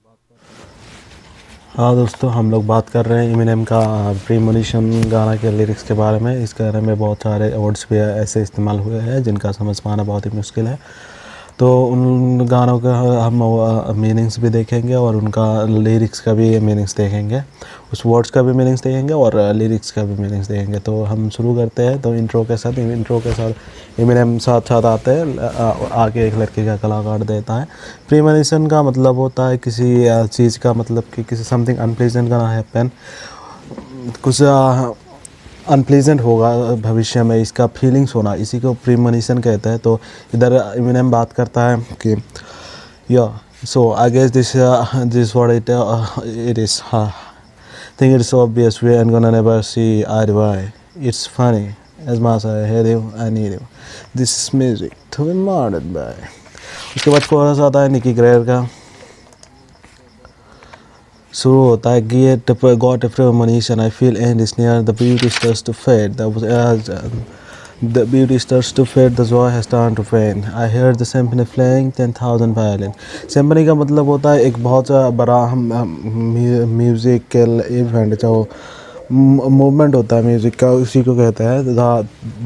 हाँ दोस्तों, हम लोग बात कर रहे हैं एमिनेम का प्रीमोनिशन गाना के लिरिक्स के बारे में। इस गाने में बहुत सारे वर्ड्स भी ऐसे इस्तेमाल हुए हैं जिनका समझ पाना बहुत ही मुश्किल है। तो उन गानों का हम मीनिंग्स भी देखेंगे और उनका लिरिक्स का भी मीनिंग्स देखेंगे, उस वर्ड्स का भी मीनिंग्स देखेंगे और लिरिक्स का भी मीनिंग्स देखेंगे। तो हम शुरू करते हैं। तो इंट्रो के साथ एमिनेम साथ साथ आते हैं, आगे एक लड़के का कलाकार देता है। प्रीमोनिशन का मतलब होता है किसी चीज़ का, मतलब कि किसी समथिंग अनप्लीजेंट का हैपन, कुछ अनप्लीजेंट होगा भविष्य में, इसका फीलिंग्स होना, इसी को प्रीमोनिशन कहते हैं। तो इधर एमिनेम बात करता है कि या so I guess this what it is, think it's obvious we and gonna never see eye why, it's funny as much I hate you I need you, this is music to be murdered by. उसके बाद coarse आता है निकी ग्रेयर का। शुरू होता है get got a premonition I feel end is near the beauty starts to fade the beauty starts to fade, the joy has turned to pain, I hear the symphony playing 10,000 violin। Symphony का मतलब होता है एक बहुत बड़ा musical event, जो movement होता है म्यूज़िक का, उसी को कहते हैं।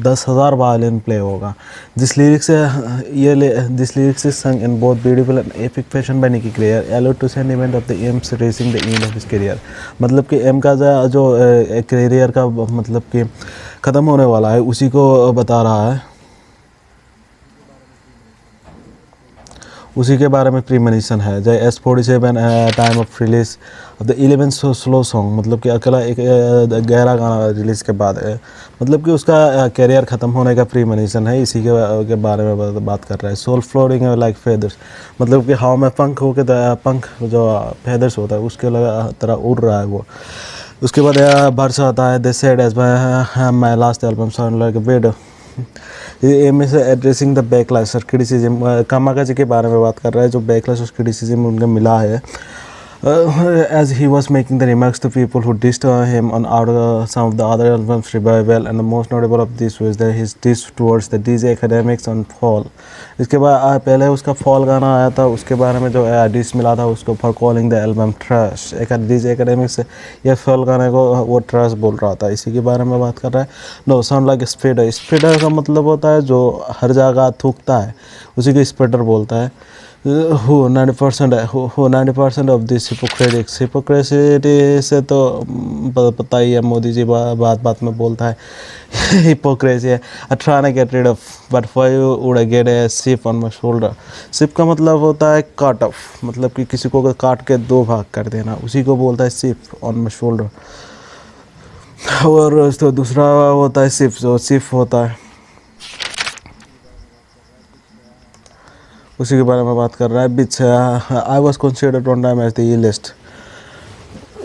10,000 वायलिन प्ले होगा। This lyrics is sung in both beautiful and epic fashion by Nikki Grier, alluded to sentiment of the Em's racing the end of his career. मतलब कि एम का जो करियर का मतलब कि ख़त्म होने वाला है, उसी को बता रहा है, उसी के बारे में प्रीमोनिशन है। जय S47 time of release of the 11 slow song, मतलब कि अकेला एक गहरा गाना रिलीज़ के बाद है, मतलब कि उसका करियर ख़त्म होने का प्रीमोनिशन है, इसी के बारे में बात कर रहा है। सोल फ्लोरिंग लाइक फेदर्स, मतलब कि हवा में पंख हो के पंख जो फेदर्स होता है उसके तरह उड़ रहा है वो। उसके बाद बर्स आता है, this said as my last album sound like a video, Em is addressing the backlash और क्रिटिसिज्म। कामाकाजी के बारे में बात कर रहा है, जो बैकलैश और क्रिटिसिज्म उनको मिला है, as he was making the remarks to people who dissed him on some of the other albums revival, and the most notable of this was that his diss towards the DJ Academics on Fall। इसके बाद पहले उसका fall गाना आया था, उसके बारे में जो डिस मिला था उसको, for calling the album trash. एक DJ Academics ये फॉल गाने को वो ट्रैश बोल रहा था, इसी के बारे में बात कर रहा है। No sound like spreader, spreader का मतलब होता है जो हर जगह थूकता है, उसी को स्प्रेडर बोलता है। who 90% of this hypocrisy से तो पता ही है, मोदी जी बात बात में बोलता है हिपोक्रेसी है। trying to get rid of but why would I get a chip on my shoulder। chip का मतलब होता है कट ऑफ, मतलब कि किसी को काट के दो भाग कर देना, उसी को बोलता है chip on my shoulder। और तो दूसरा होता है सिप, जो सिप होता है उसी के बारे में बात कर रहा है। Bitch I was considered one time as the list,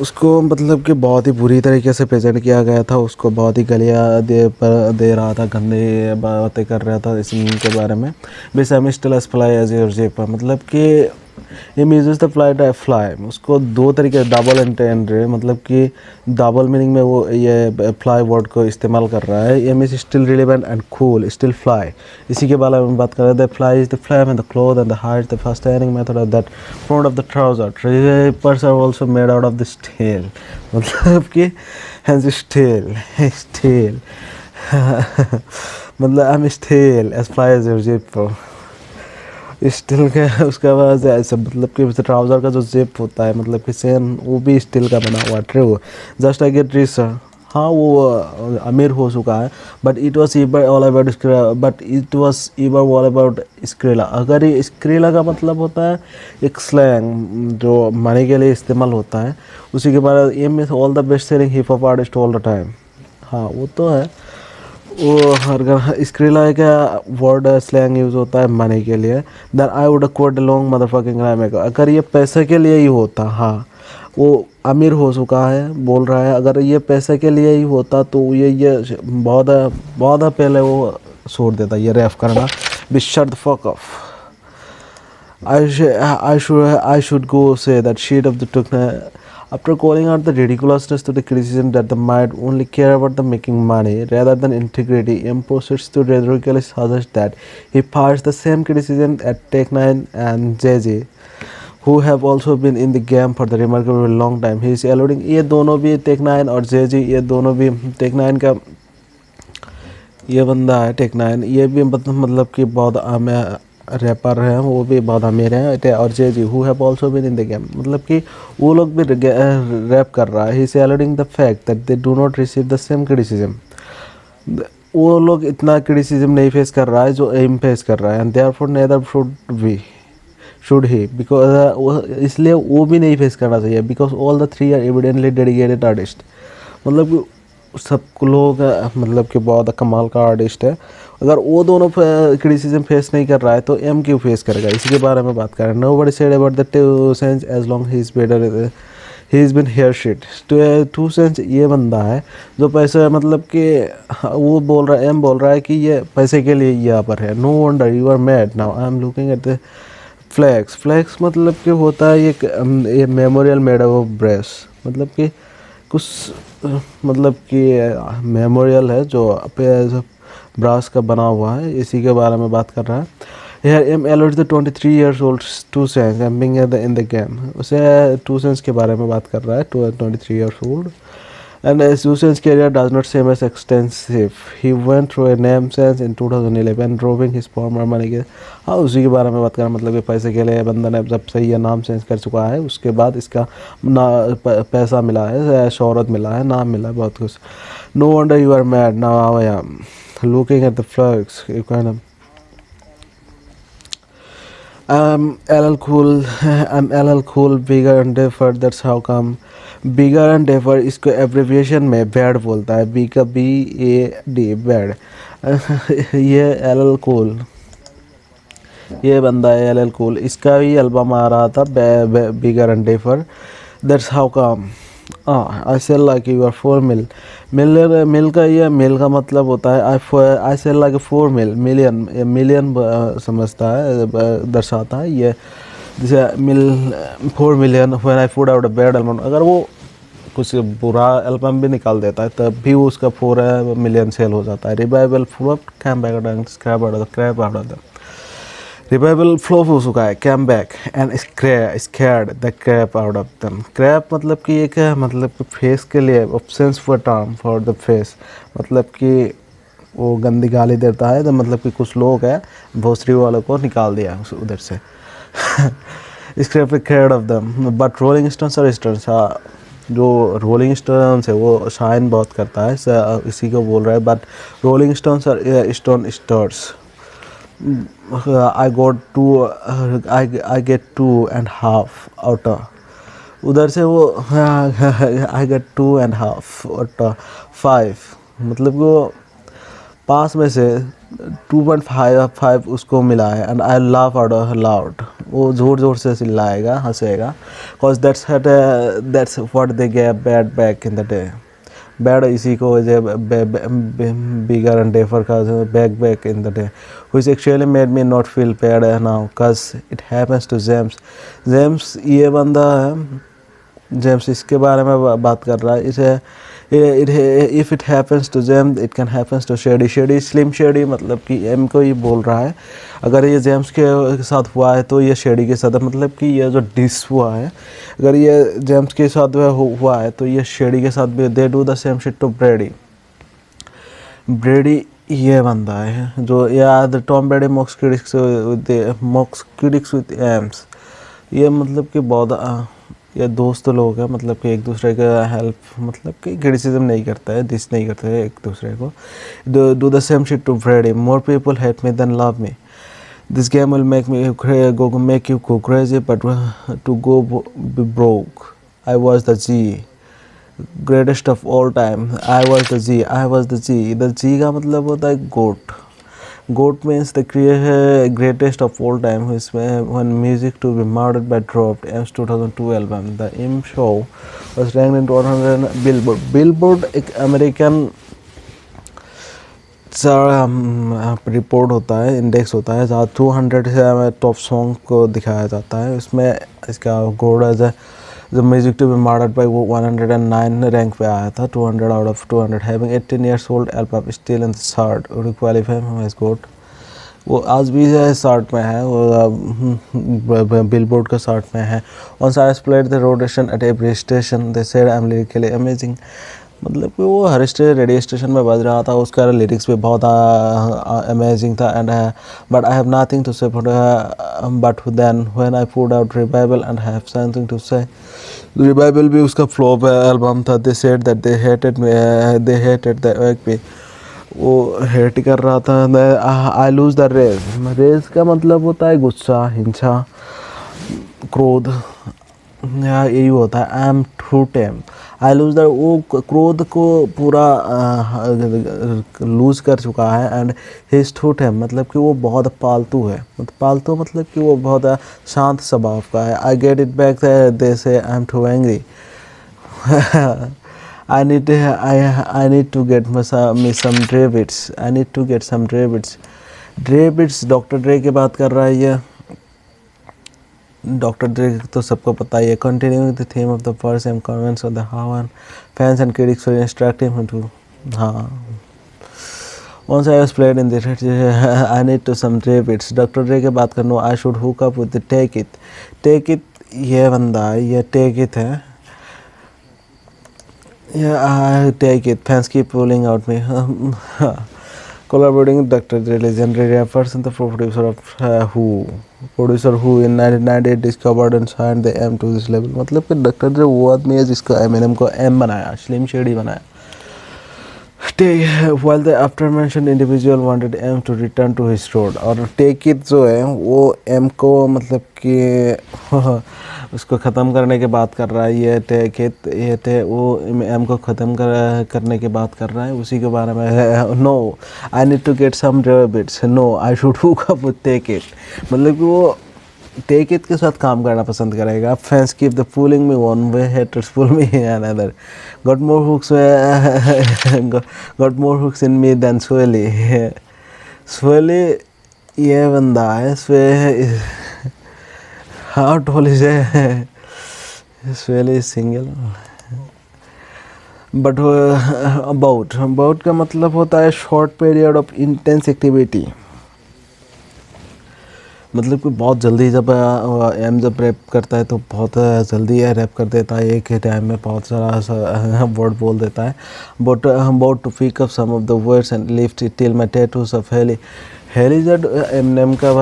उसको मतलब कि बहुत ही बुरी तरीके से प्रेजेंट किया गया था, उसको बहुत ही गलियाँ दे रहा था, गंदी बातें कर रहा था इनके बारे में। Bitch I still fly as your zip, मतलब कि ये यूजेस द फ्लाई, उसको दो तरीके, डबल एंटेंडेड, मतलब कि डबल मीनिंग में वो ये फ्लाई वर्ड को इस्तेमाल कर रहा है। ये means still relevant and cool, still fly, इसी के बारे में बात कर रहे थे। Fly is the flame and the cloth and the height the first airing method of that front of the trouser, trappers are also made out of the steel, मतलब कि स्टील स्टील मतलब I am steel as fly as your zip, steel का उसका बाद ऐसा, मतलब कि trouser का जो जेप होता है, मतलब कि सेन, वो भी स्टील का बना हुआ। True just I get rich, हाँ वो अमीर हो चुका है। But it was ever all about skrilla. अगर ये स्क्रेला का मतलब होता है एक स्लैंग जो मनी के लिए इस्तेमाल होता है, उसी के बाद Em is all the best selling hip hop artist all the time. हाँ वो तो है, वो हर स्क्रीला का वर्ड स्लैंग यूज़ होता है मनी के लिए। Then I would quote long mother fucking rhyme, अगर ये पैसे के लिए ही होता, हाँ वो अमीर हो चुका है बोल रहा है, अगर ये पैसे के लिए ही होता तो ये बहुत पहले वो छोड़ देता ये रैप करना। Be shut the fuck off, I should go say that shit of the took after calling out the ridiculousness to the criticism that the might only care about the making money rather than integrity, M proceeds to rhetorically suggest that he fires the same criticism at Tech9 and Jay-Z who have also been in the game for the remarkable long time. He is alluding, ये दोनों भी take nine और Jay जी, ये दोनों भी take nine का ये बंदा है टेक नाइन, ये भी मतलब कि बहुत रैपर हैं, वो भी बहुत अमीर हैं। और Jay Z who have also been in the game, मतलब कि वो लोग भी रैप कर रहा है। He is alluding the fact that they do not receive the same criticism, वो लोग इतना क्रिटिसिज्म नहीं फेस कर रहा है जो एम फेस कर रहा है। And therefore neither should he, because इसलिए वो भी नहीं फेस करना चाहिए, because all the three are evidently dedicated artist, मतलब कि सब लोग मतलब कि बहुत कमाल का आर्टिस्ट है। अगर वो दोनों क्रिटिसिज्म फेस नहीं कर रहा है तो एम क्यों फेस करेगा, इसी के बारे में बात कर रहे हैं। Nobody said about the 2 Cents as long he is better he is been here shit. 2 Cents ये बंदा है जो पैसे मतलब कि वो बोल रहा है, एम बोल रहा है कि ये पैसे के लिए यहाँ पर है। No wonder you are mad now, I am looking at the flacks मतलब कि होता है ये मेमोरियल मेड ऑफ ब्रेस, मतलब कि कुछ मतलब कि मेमोरियल है जो ब्रास का बना हुआ है, इसी के बारे में बात कर रहा है। Here M alludes the 23 years old 2 Cents being in the game, उसे 2 Cents के बारे में बात कर रहा है, 23 years old. And 2 Cents career does not seem as extensive. He went through a name change in 2011 dropping his former money के, हाँ उसी के बारे में बात कर रहा है। मतलब कि पैसे के लिए बंदा ने जब से ये नाम चेंज कर चुका है उसके बाद इसका पैसा मिला है, शोहरत मिला है, नाम मिला है, बहुत कुछ। No wonder you are mad now, I am looking at the flags, you kind of LL Cool, I'm LL Cool, bigger and differ, that's how come. Bigger and differ इसको एब्रिविएशन में बैड बोलता है, B का BAD bad. ये LL Cool, ये बंदा है LL Cool, इसका भी एल्बम आ रहा था bigger and differ, that's how come. I sell like you are 4 mil, mil का ये मिल का मतलब होता है आई सेल लाइक 4 मिलियन समझता है, दर्शाता है ये, जैसे 4 million when I put out a bad album. अगर वो कुछ बुरा एल्बम भी निकाल देता है तब भी उसका 4 मिलियन सेल हो जाता है। Revival flop came back and scrap out of the revival flop हो चुका है, came back and scared the crap out of them. Crap मतलब कि एक मतलब कि फेस के लिए options for term for the face, मतलब कि वो गंदी गाली देता है, तो मतलब कि कुछ लोग हैं भोसरी वालों को निकाल दिया उधर से। Scrap CRED of them, but rolling stones और स्टोन्स, हाँ जो रोलिंग स्टोन्स है वो शाइन बहुत करता है, इसी को बोल रहा है। बट रोलिंग स्टोन्स और stone stores, I get 2.5 out of, उधर से वो I get 2.5 out of 5, मतलब कि वो 5 में से 2.5 उसको मिला है। And I laugh out loud, वो ज़ोर ज़ोर से चिल्लाएगा, हंसेगा, cause that's what they get bad back in the day। Bad इसी को जो बिगर एंड डेफर का back in the day, which actually made me not feel bad now cause it happens to James ये बंदा है, James इसके बारे में बात कर रहा है। इसे if it happens to James it can happens to Shady Slim Shady, मतलब कि एम को ये बोल रहा है अगर ये जेम्स के साथ हुआ है तो ये शेडी के साथ, मतलब कि ये जो डिस हुआ है अगर ये जेम्स के साथ हुआ है तो ये शेडी के साथ भी, they do the same shit to Brady ये बंदा है जो याद Tom Brady mocks critics with Em's, ये मतलब कि बहुत ये दोस्त लोग हैं, मतलब कि एक दूसरे का हेल्प, मतलब कि क्रिटिसिज्म नहीं करता है, दिस नहीं करते हैं एक दूसरे को। Do the same shit to Brady, more people hate me than love me, this game will make you go crazy but to go be broke, I was the G greatest of all time, I was the G. The G का मतलब होता है GOAT, GOAT means the greatest of all time, when music to be murdered by dropped M's 2002 album। The M show was ranked in 200 Billboard एक American report होता है, index होता है, जहाँ 200 से टॉप सॉन्ग को दिखाया जाता है। उसमें इसका got as the music to be murdered by वो 109 रैंक पे आया था, 200 out of 200, having 18 years old album still in the chart, would qualify him as GOAT। वो आज भी चार्ट में है, वो बिलबोर्ड का चार्ट में है। Once I played the rotation at every station, they said I'm lyrically amazing। मतलब कि वो हर रेडियो स्टेशन में बज रहा था, उसका लिरिक्स भी बहुत अमेजिंग था। And but I have nothing to say but then when I put out Revival and have something to say. Revival भी उसका फ्लॉप एल्बम था। They said that they hated the एक वो हेट कर रहा था। I lose the race. Race का मतलब होता है गुस्सा, हिंसा, क्रोध, या यही होता है। I am too tame. I lose the, वो क्रोध को पूरा लूज कर चुका है। And he is too tame मतलब कि वो बहुत पालतू है। पालतू मतलब कि वो बहुत शांत स्वभाव का है। I get it back they say I am too angry. I need to get me some Dre beats. I need to get some Dre beats. Dre beats doctor Dre की बात कर रहा है ये। डॉक्टर ड्रे तो सबको पता ही है। Continuing the theme of the first and comments of the how and fans and critics were instructing him to, हाँ। Once I was played in the I need to some Dre beats. Doctor Dre की बात करना, I should hook up with the Take It. Take It ये बंदा है, ये Take It है। Yeah, I take it. Fans keep pulling out me. Collaborating with Dr. Dre, legendary rappers and the producer of Who. Producer Who in 1998 discovered and signed the M to this level. मतलब कि doctor ड्रे वो आदमी है जिसका Eminem को M बनाया, slim shady बनाया। While the after mentioned individual wanted M to return to his road, और Take It जो है वो M को मतलब कि उसको ख़त्म करने की बात कर रहा है। ये Take It वो M को ख़त्म करने की बात कर रहा है, उसी के बारे में है। No, I need to get some rabbits. No, I should hook up with Take It। मतलब कि वो टेक इट के साथ काम करना पसंद करेगा। Fans keep the pulling me one way, haters pull me another. Got more hooks in me than Swae Lee. Swae Lee ये बंदा है। How tall is Swae Lee single. But about का मतलब होता है short period of intense activity. मतलब कि बहुत जल्दी जब एम जब रैप करता है तो बहुत जल्दी रैप कर देता है, एक ही टाइम में बहुत सारा वर्ड बोल देता है। But about to pick up some of the words and lift it till my tattoos of Hailie. Hailie जब एमनेम का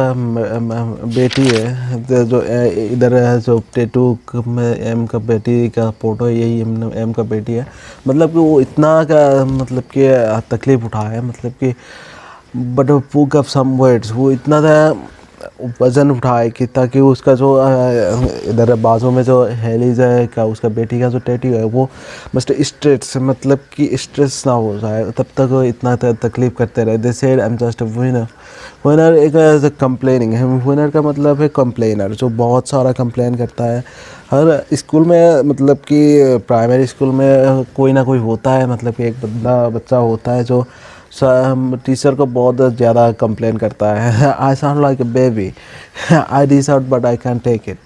बेटी है, जो इधर जो टैटू में एम का बेटी का फोटो है, यही एम का बेटी है। मतलब कि वो इतना का मतलब कि तकलीफ़ उठा है, मतलब कि but pick up some words, वो इतना वज़न उठाए कि ताकि उसका जो इधर बाजू में जो हेलीज है का उसका बेटी का जो टैटू है वो मस्ट स्ट्रेस, मतलब कि स्ट्रेस ना हो जाए तब तक वो इतना तकलीफ़ करते रहे। They said I am just a winner. Winner एक कंप्लेनिंग है। विनर का मतलब है कंप्लेनर, जो बहुत सारा कंप्लेन करता है। हर स्कूल में मतलब कि प्राइमरी स्कूल में कोई ना कोई होता है, मतलब कि एक बच्चा होता है जो टीचर को बहुत ज़्यादा कंप्लेन करता है। I sound like a baby, I dish out but I can take it,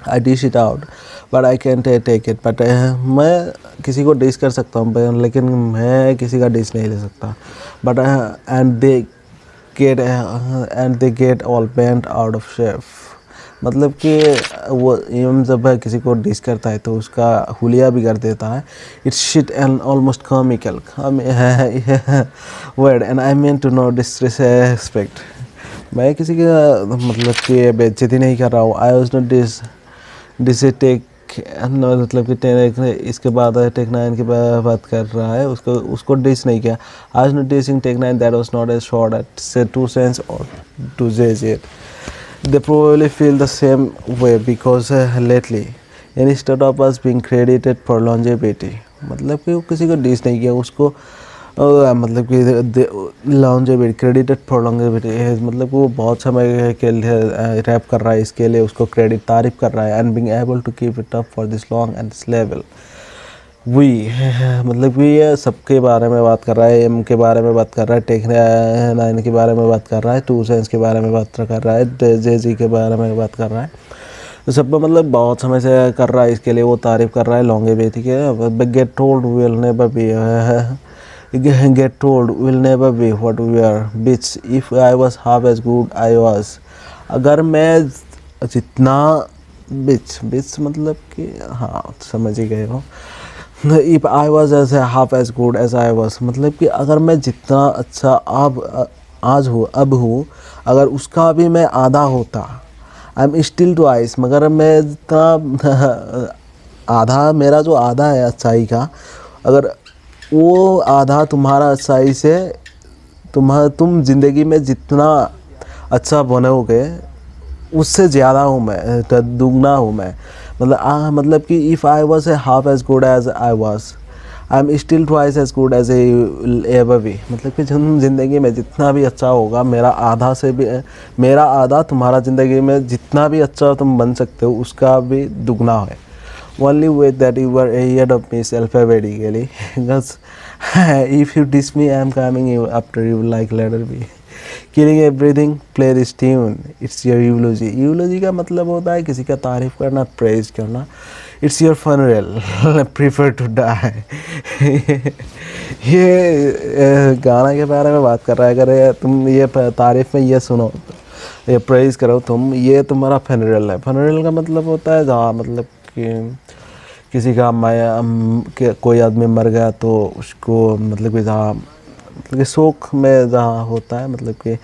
I dish it out but I can take it. But मैं किसी को डिश कर सकता हूँ लेकिन मैं किसी का डिश नहीं ले सकता। But and they get all bent out of shape. मतलब कि वो एम जब किसी को डिस करता है तो उसका हुलिया भी कर देता है। It's shit and almost comical word and I mean to no disrespect. मैं किसी का मतलब कि बेइज्जती नहीं कर रहा हूँ। आई वाज नॉट टेक मतलब कि इसके बाद टेक 9 की बात कर रहा है, उसको डिस नहीं किया। I was not dissing tech 9, that was not a shot at say 2 sense और 2 जे। They probably feel the same way because lately instead of us being credited for longevity, मतलब कि वो किसी को डिस नहीं किया, उसको मतलब कि longevity credited for longevity मतलब कि वो बहुत समय के लिए रैप कर रहा है, इसके लिए उसको क्रेडिट तारीफ कर रहा है। and being able to keep it up for this long and this level। We मतलब कि ये सबके बारे में बात कर रहा है, एम के बारे में बात कर रहा है, टेक 9 के बारे में बात कर रहा है, 2 सेंस के बारे में बात कर रहा है, जे के बारे में बात कर रहा है। तो सब मतलब बहुत समय से कर रहा है, इसके लिए वो तारीफ़ कर रहा है लॉन्गेविटी के। Get told will never be get told will never be what we are. Bitch, if I was half as good I was. अगर मैं जितना bitch मतलब कि हाँ समझ ही गए हो. If I was as half as good as I was, मतलब कि अगर मैं जितना अच्छा अब हूँ, अगर उसका भी मैं आधा होता, आई एम स्टिल ट्वाइस, मगर मैं जितना आधा, मेरा जो आधा है अच्छाई का, अगर वो आधा तुम्हारा अच्छाई से तुम ज़िंदगी में जितना अच्छा बनोगे उससे ज़्यादा हूँ मैं, दुगना हूँ मैं. मतलब कि if I was a half as good as I was, I am still twice as good as ever be. मतलब कि तुम ज़िंदगी में जितना भी अच्छा होगा, मेरा आधा तुम्हारा ज़िंदगी में जितना भी अच्छा तुम बन सकते हो उसका भी दुगना है. Only way that you were ahead of me alphabetically. Because if you diss me, I am coming you after you like letter B. Killing everything, play this tune. It's your eulogy. Eulogy का मतलब होता है किसी का तारीफ करना, praise करना. It's your funeral. Prefer to die. ये गाना के बारे में बात कर रहा है. अगर तुम ये तारीफ में ये सुनो, ये प्रेज करो तुम, ये तुम्हारा funeral है. funeral का मतलब होता है जहाँ, मतलब कि किसी का कोई आदमी मर गया तो उसको, मतलब कि जहाँ, मतलब कि शोक में जहाँ होता है, मतलब कि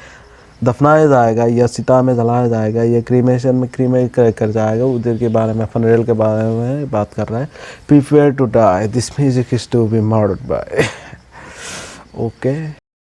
दफनाया जाएगा या चिता में जलाया जाएगा या क्रीमेशन में क्रीमेट कर जाएगा, उधर के बारे में, फनरेल के बारे में बात कर रहा है. Prepare to die, this music is to be murdered by. Okay.